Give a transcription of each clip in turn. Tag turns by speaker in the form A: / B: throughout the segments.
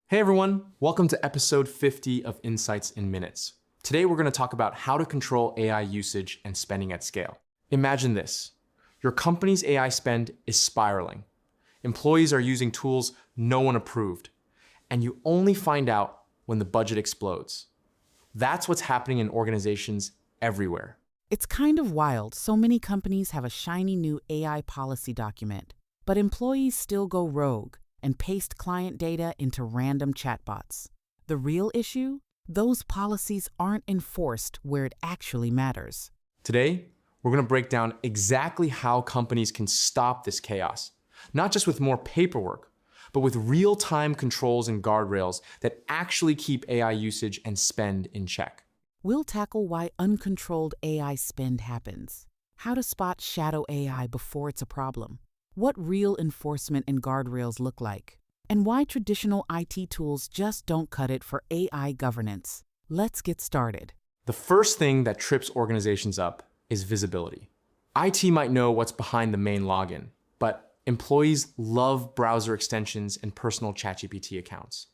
A: Hey everyone, welcome to episode 50 of Insights in Minutes. Today we're going to talk about how to control AI usage and spending at scale. Imagine this. Your company's AI spend is spiraling. Employees are using tools no one approved, and you only find out when the budget explodes. That's what's happening in organizations everywhere.
B: It's kind of wild. So many companies have a shiny new AI policy document, but employees still go rogue and paste client data into random chatbots. The real issue? Those policies aren't enforced where it actually matters.
A: Today, we're going to break down exactly how companies can stop this chaos, not just with more paperwork, but with real-time controls and guardrails that actually keep AI usage and spend in check.
B: We'll tackle why uncontrolled AI spend happens, how to spot shadow AI before it's a problem, what real enforcement and guardrails look like, and why traditional IT tools just don't cut it for AI governance. Let's get started.
A: The first thing that trips organizations up is visibility. IT might know what's behind the main login, but employees love browser extensions and personal ChatGPT accounts.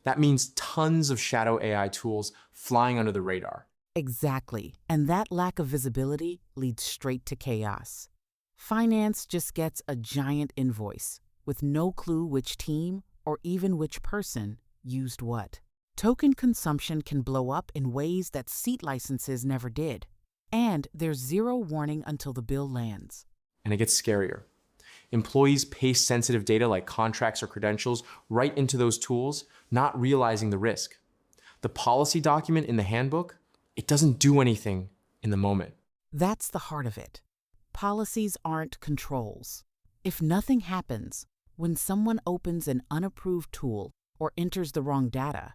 A: That means tons of shadow AI tools flying under the radar.
B: Exactly, and that lack of visibility leads straight to chaos. Finance just gets a giant invoice with no clue which team or even which person used what. Token consumption can blow up in ways that seat licenses never did. And there's zero warning until the bill lands.
A: And it gets scarier. Employees paste sensitive data like contracts or credentials right into those tools, not realizing the risk. The policy document in the handbook, it doesn't do anything in the moment.
B: That's the heart of it. Policies aren't controls. If nothing happens, when someone opens an unapproved tool or enters the wrong data,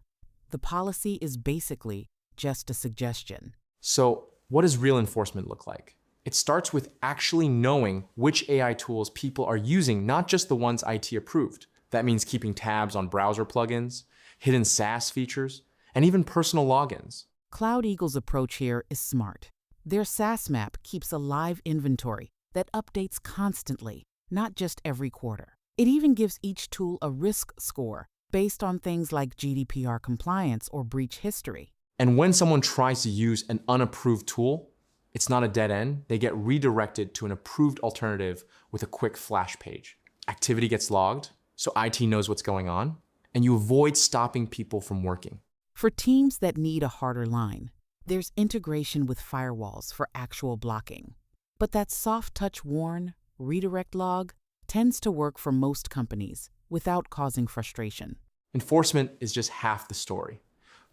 B: the policy is basically just a suggestion.
A: So, what does real enforcement look like? It starts with actually knowing which AI tools people are using, not just the ones IT approved. That means keeping tabs on browser plugins, hidden SaaS features, and even personal logins.
B: CloudEagle's approach here is smart. Their SaaS map keeps a live inventory that updates constantly, not just every quarter. It even gives each tool a risk score based on things like GDPR compliance or breach history.
A: And when someone tries to use an unapproved tool, it's not a dead end. They get redirected to an approved alternative with a quick flash page. Activity gets logged, so IT knows what's going on, and you avoid stopping people from working.
B: For teams that need a harder line, there's integration with firewalls for actual blocking. But that soft touch warn, redirect log, tends to work for most companies without causing frustration.
A: Enforcement is just half the story.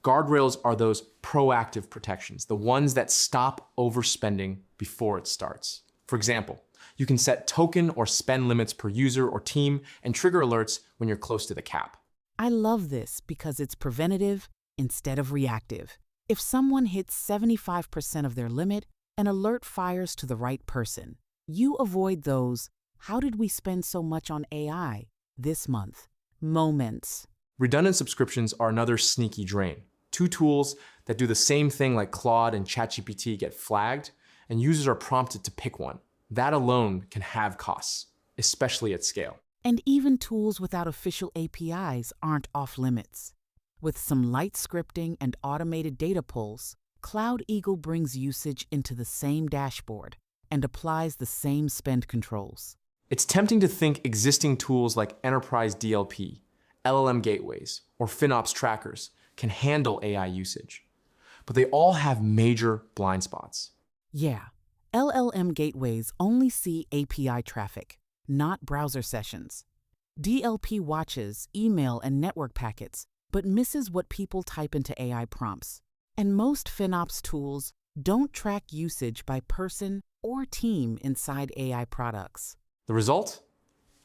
A: Guardrails are those proactive protections, the ones that stop overspending before it starts. For example, you can set token or spend limits per user or team and trigger alerts when you're close to the cap.
B: I love this because it's preventative instead of reactive. If someone hits 75% of their limit, an alert fires to the right person. You avoid those, "How did we spend so much on AI this month?" moments.
A: Redundant subscriptions are another sneaky drain. Two tools that do the same thing like Claude and ChatGPT get flagged, and users are prompted to pick one. That alone can have costs, especially at scale.
B: And even tools without official APIs aren't off limits. With some light scripting and automated data pulls, CloudEagle brings usage into the same dashboard and applies the same spend controls.
A: It's tempting to think existing tools like Enterprise DLP, LLM gateways, or FinOps trackers can handle AI usage. But they all have major blind spots.
B: Yeah, LLM gateways only see API traffic, not browser sessions. DLP watches email and network packets, but misses what people type into AI prompts. And most FinOps tools don't track usage by person or team inside AI products.
A: The result?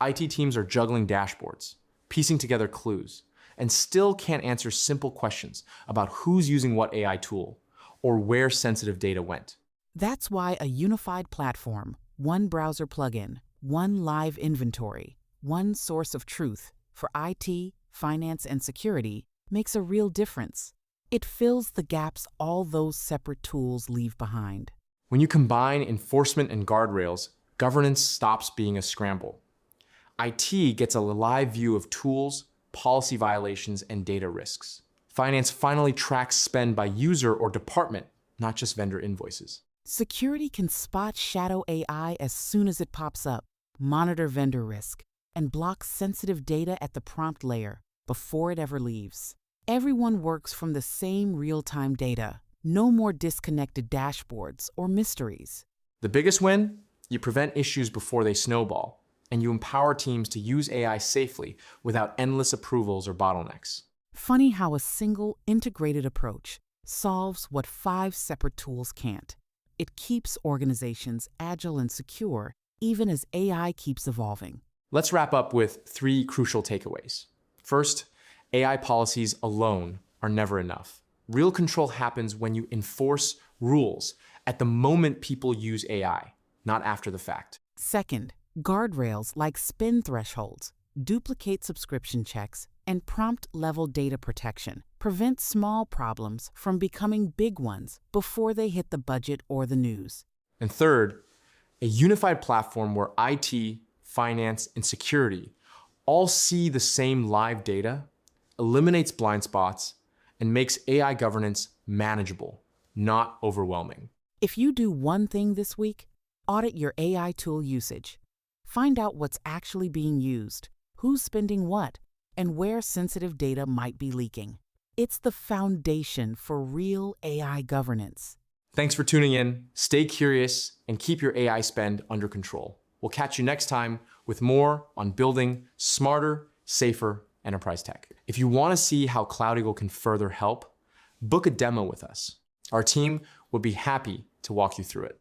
A: IT teams are juggling dashboards, piecing together clues, and still can't answer simple questions about who's using what AI tool or where sensitive data went.
B: That's why a unified platform, one browser plugin, one live inventory, one source of truth for IT, finance, and security makes a real difference. It fills the gaps all those separate tools leave behind.
A: When you combine enforcement and guardrails, governance stops being a scramble. IT gets a live view of tools, policy violations and data risks. Finance finally tracks spend by user or department, not just vendor invoices.
B: Security can spot shadow AI as soon as it pops up, monitor vendor risk, and block sensitive data at the prompt layer before it ever leaves. Everyone works from the same real-time data. No more disconnected dashboards or mysteries.
A: The biggest win? You prevent issues before they snowball, and you empower teams to use AI safely without endless approvals or bottlenecks.
B: Funny how a single integrated approach solves what 5 separate tools can't. It keeps organizations agile and secure, even as AI keeps evolving.
A: Let's wrap up with 3 crucial takeaways. First, AI policies alone are never enough. Real control happens when you enforce rules at the moment people use AI, not after the fact.
B: Second, guardrails like spend thresholds, duplicate subscription checks, and prompt-level data protection prevent small problems from becoming big ones before they hit the budget or the news.
A: And third, a unified platform where IT, finance, and security all see the same live data eliminates blind spots and makes AI governance manageable, not overwhelming.
B: If you do one thing this week, audit your AI tool usage. Find out what's actually being used, who's spending what, and where sensitive data might be leaking. It's the foundation for real AI governance.
A: Thanks for tuning in. Stay curious and keep your AI spend under control. We'll catch you next time with more on building smarter, safer enterprise tech. If you want to see how CloudEagle can further help, book a demo with us. Our team would be happy to walk you through it.